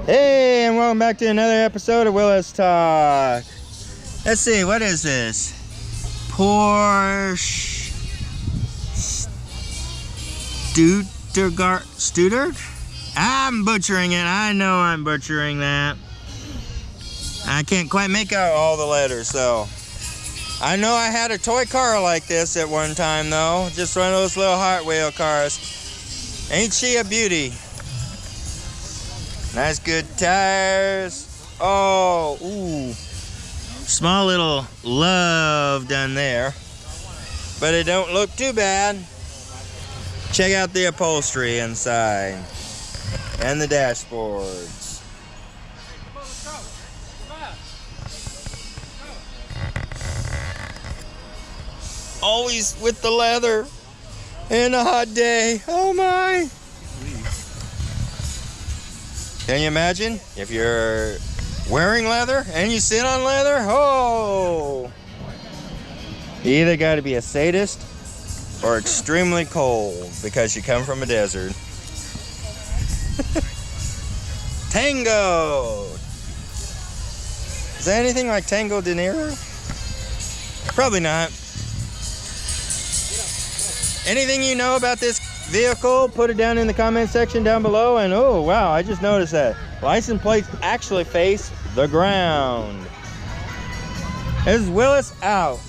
Hey, and welcome back to another episode of Willis Talk. Let's see, what is this? Porsche Stuttgart? I'm butchering it. I know I'm butchering that. I can't quite make out all the letters, though. I know I had a toy car like this at one time, though. Just one of those little Hot Wheel cars. Ain't she a beauty? Nice good tires. Oh, ooh. Small little love done there. But it don't look too bad. Check out the upholstery inside. And the dashboards. Always with the leather. And a hot day. Oh my. Can you imagine if you're wearing leather and you sit on leather? Oh! You either got to be a sadist or extremely cold because you come from a desert. Tango! Is that anything like Tango De Niro? Probably not. Anything you know about this vehicle, put it down in the comment section down below. And oh wow, I just noticed that license plates actually face the ground. This is Willis out.